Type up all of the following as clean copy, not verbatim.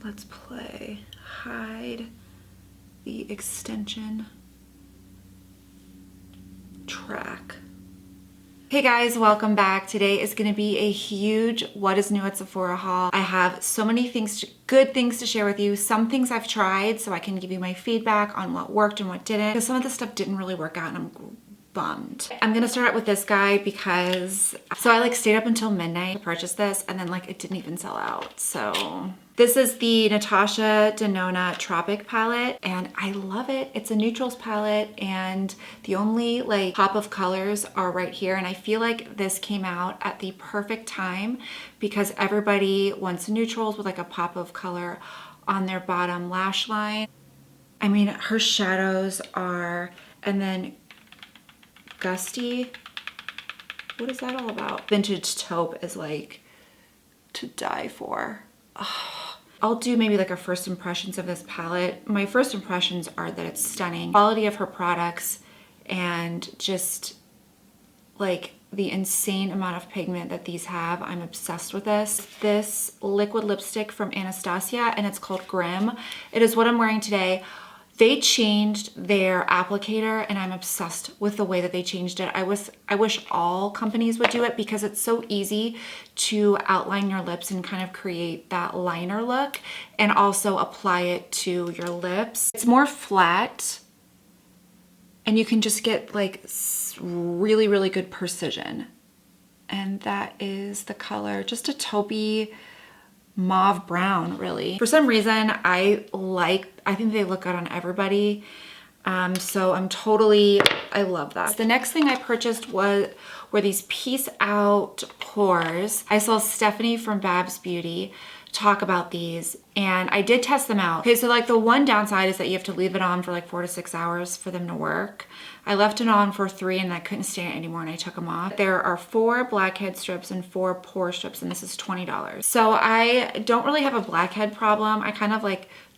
Let's play hide the extension track. Hey guys, welcome back. Today is going to be a huge what is new at Sephora haul. I have so many things, good things to share with you. Some things I've tried so I can give you my feedback on what worked and what didn't, because some of the stuff didn't really work out and I'm bummed. I'm gonna start out with this guy because I stayed up until midnight to purchase this, and then it didn't even sell out. So this is the Natasha Denona Tropic palette, and I love it. It's a neutrals palette, and the only pop of colors are right here, and I feel like this came out at the perfect time because everybody wants neutrals with a pop of color on their bottom lash line. I mean, her shadows are, and then Gusty. What is that all about? Vintage taupe is to die for. Oh. I'll do maybe a first impressions of this palette. My first impressions are that it's stunning. Quality of her products and just the insane amount of pigment that these have. I'm obsessed with this. This liquid lipstick from Anastasia, and it's called Grim. It is what I'm wearing today. They changed their applicator, and I'm obsessed with the way that they changed it. I wish all companies would do it because it's so easy to outline your lips and kind of create that liner look and also apply it to your lips. It's more flat, and you can just get really, really good precision. And that is the color, just a taupey mauve brown, really. For some reason, I think they look good on everybody. So I love that. The next thing I purchased were these Peace Out Pores. I saw Stephanie from Babs Beauty talk about these, and I did test them out. Okay, so the one downside is that you have to leave it on for 4 to 6 hours for them to work. I left it on for 3 and I couldn't stand it anymore and I took them off. There are 4 blackhead strips and 4 pore strips, and this is $20. So I don't really have a blackhead problem. I kind of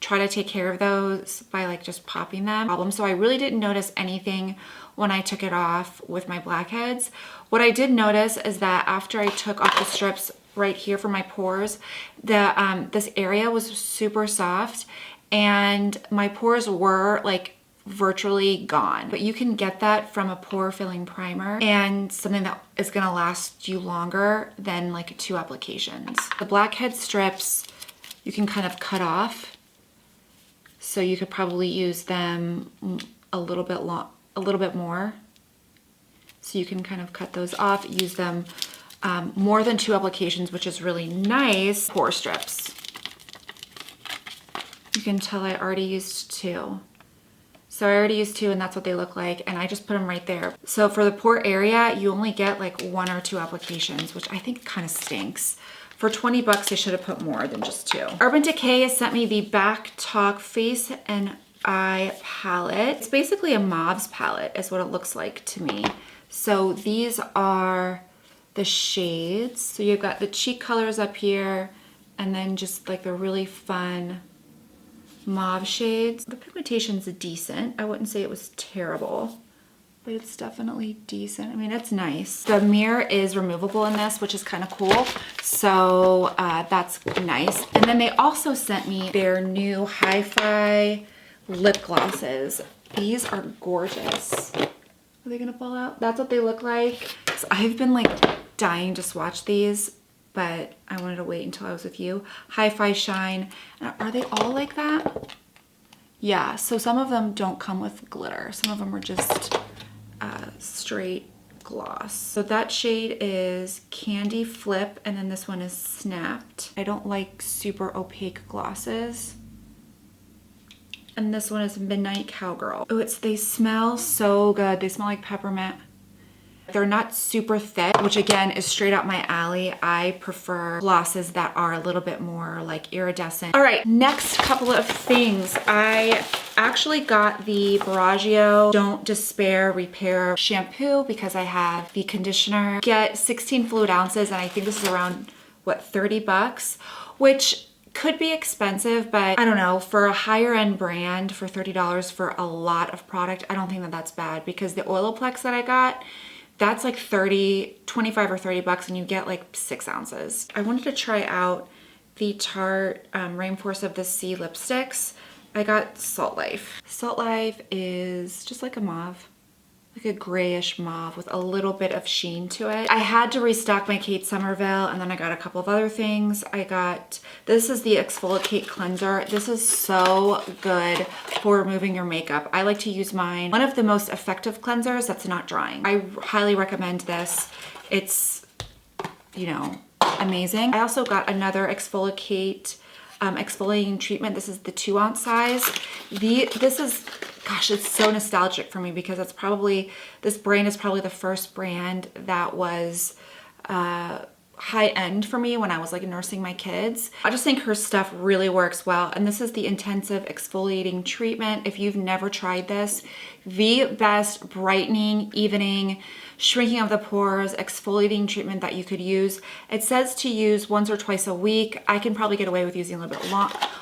try to take care of those by just popping them. So I really didn't notice anything when I took it off with my blackheads. What I did notice is that after I took off the strips right here for my pores, this area was super soft and my pores were virtually gone. But you can get that from a pore filling primer and something that is gonna last you longer than 2 applications. The blackhead strips you can kind of cut off, so you could probably use them a little bit more. So you can kind of cut those off, use them more than 2 applications, which is really nice. Pore strips. You can tell I already used 2. So I already used 2 and that's what they look like, and I just put them right there. So for the pore area, you only get 1 or 2 applications, which I think kind of stinks. For 20 bucks, they should have put more than just 2. Urban Decay has sent me the Back Talk Face and Eye palette. It's basically a mauves palette is what it looks like to me. So these are the shades. So you've got the cheek colors up here, and then just the really fun mauve shades. The pigmentation's decent. I wouldn't say it was terrible, but it's definitely decent. I mean, it's nice. The mirror is removable in this, which is kind of cool. So that's nice. And then they also sent me their new Hi-Fi lip glosses. These are gorgeous. Are they gonna fall out? That's what they look like. So I've been dying to swatch these, but I wanted to wait until I was with you. Hi-Fi Shine. Are they all like that? Yeah, so some of them don't come with glitter. Some of them are just straight gloss. So that shade is Candy Flip, and then this one is Snapped. I don't like super opaque glosses. And this one is Midnight Cowgirl. Oh, they smell so good. They smell like peppermint. They're not super thick, which again is straight up my alley. I prefer glosses that are a little bit more iridescent. All right, next couple of things. I actually got the Barragio Don't Despair Repair shampoo because I have the conditioner. Get 16 fluid ounces, and I think this is around, what, 30 bucks, which could be expensive, but I don't know, for a higher end brand, for $30 for a lot of product, I don't think that that's bad, because the Oiloplex that I got, that's 25 or 30 bucks, and you get 6 ounces. I wanted to try out the Tarte Rainforest of the Sea lipsticks. I got Salt Life. Salt Life is just like a mauve, like a grayish mauve with a little bit of sheen to it. I had to restock my Kate Somerville, and then I got a couple of other things. This is the Exfoliate Cleanser. This is so good for removing your makeup. I like to use mine. One of the most effective cleansers that's not drying. I highly recommend this. It's, you know, amazing. I also got another Exfoliate exfoliating treatment. This is the 2-ounce size. This is, gosh, it's so nostalgic for me because it's probably, this brand is probably the first brand that was high end for me when I was like nursing my kids. I just think her stuff really works well. And this is the intensive exfoliating treatment. If you've never tried this, the best brightening, evening, shrinking of the pores, exfoliating treatment that you could use. It says to use once or twice a week. I can probably get away with using a little bit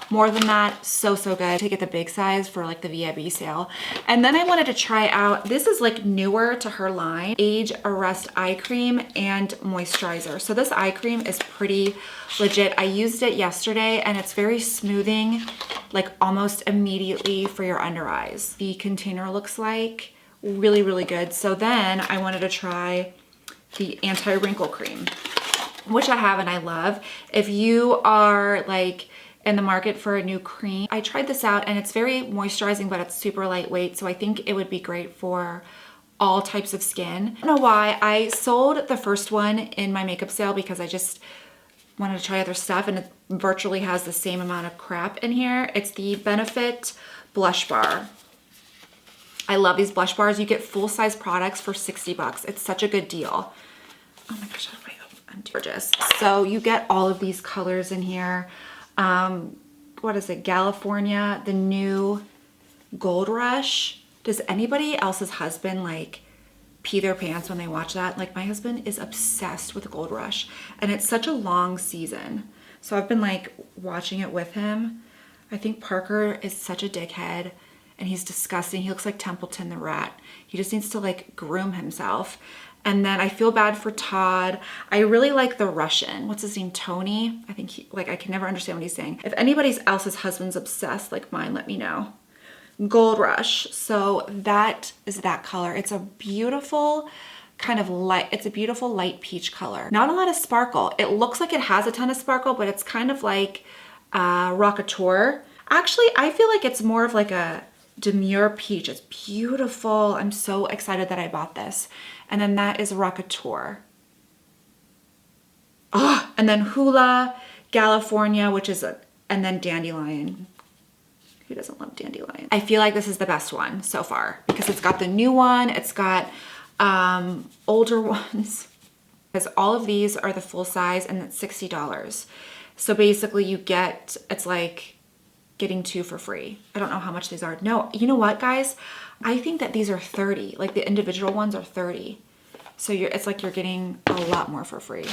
more than that. So good to get the big size for like the VIB sale. And then I wanted to try out, this is like newer to her line, Age Arrest Eye Cream and Moisturizer. So this eye cream is pretty legit. I used it yesterday and it's very smoothing, like almost immediately for your under eyes. The container looks like really good. So then I wanted to try the anti-wrinkle cream, which I have and I love. If you are like in the market for a new cream, I tried this out and it's very moisturizing, but it's super lightweight. So I think it would be great for all types of skin. I don't know why I sold the first one in my makeup sale because I just wanted to try other stuff, and it virtually has the same amount of crap in here. It's the Benefit Blush Bar. I love these blush bars. You get full-size products for 60 bucks. It's such a good deal. Oh my gosh, I'm gorgeous. So you get all of these colors in here. What is it? California, the new Gold Rush. Does anybody else's husband like pee their pants when they watch that? Like my husband is obsessed with Gold Rush, and it's such a long season. So I've been like watching it with him. I think Parker is such a dickhead. And he's disgusting. He looks like Templeton the rat. He just needs to like groom himself. And then I feel bad for Todd. I really like the Russian. What's his name? Tony? I think I can never understand what he's saying. If anybody else's husband's obsessed like mine, let me know. Gold Rush. So that is that color. It's a beautiful kind of light, it's a beautiful light peach color. Not a lot of sparkle. It looks like it has a ton of sparkle, but it's kind of like Rockateur. Actually, I feel like it's more of like a Demure Peach. It's beautiful. I'm so excited that I bought this. And then that is Rockateur. Oh, and then Hula, California, which is and then Dandelion. Who doesn't love Dandelion? I feel like this is the best one so far because it's got the new one. It's got older ones. Because all of these are the full size and it's $60. So basically you get, it's like getting 2 for free. I don't know how much these are. No, you know what, guys? I think that these are 30. Like the individual ones are 30. So it's like you're getting a lot more for free.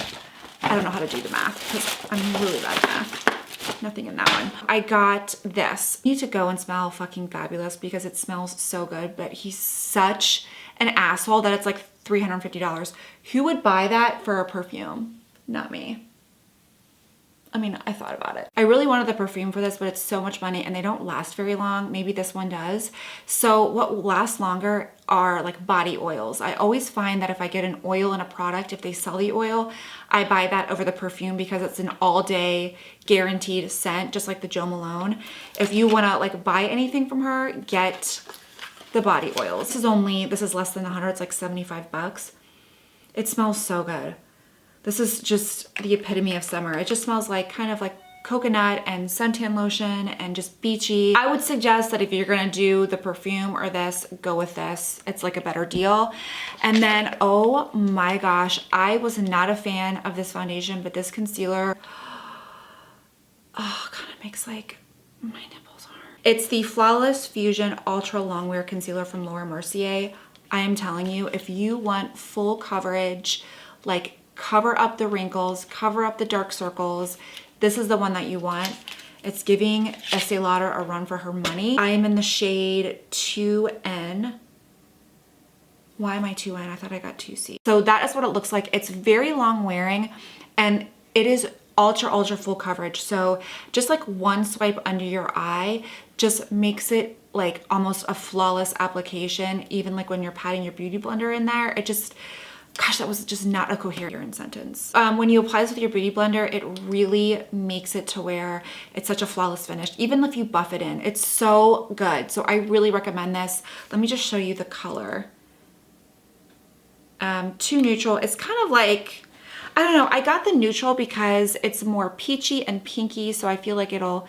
I don't know how to do the math because I'm really bad at math. Nothing in that one. I got this. I need to go and smell fucking fabulous because it smells so good, but he's such an asshole that it's like $350. Who would buy that for a perfume? Not me. I mean, I thought about it. I really wanted the perfume for this, but it's so much money and they don't last very long. Maybe this one does. So what lasts longer are like body oils. I always find that if I get an oil in a product, if they sell the oil, I buy that over the perfume because it's an all day guaranteed scent, just like the Jo Malone. If you want to like buy anything from her, get the body oils. This is less than 100. It's like 75 bucks. It smells so good. This is just the epitome of summer. It just smells like kind of like coconut and suntan lotion and just beachy. I would suggest that if you're gonna do the perfume or this, go with this. It's like a better deal. And then, oh my gosh, I was not a fan of this foundation, but this concealer, oh, kind of makes like my nipples hard. It's the Flawless Fusion Ultra Longwear Concealer from Laura Mercier. I am telling you, if you want full coverage, like cover up the wrinkles, cover up the dark circles, this is the one that you want. It's giving Estee Lauder a run for her money. I am in the shade 2N. Why am I 2N? I thought I got 2C. So that is what it looks like. It's very long wearing and it is ultra full coverage. So just like one swipe under your eye just makes it like almost a flawless application. Even like when you're patting your beauty blender in there, it just, gosh, that was just not a coherent sentence. When you apply this with your beauty blender, it really makes it to where it's such a flawless finish. Even if you buff it in, it's so good. So I really recommend this. Let me just show you the color. Too neutral. It's kind of like, I don't know, I got the neutral because it's more peachy and pinky, so I feel like it'll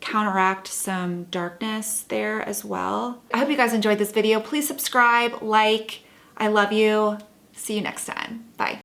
counteract some darkness there as well. I hope you guys enjoyed this video. Please subscribe, like, I love you. See you next time. Bye.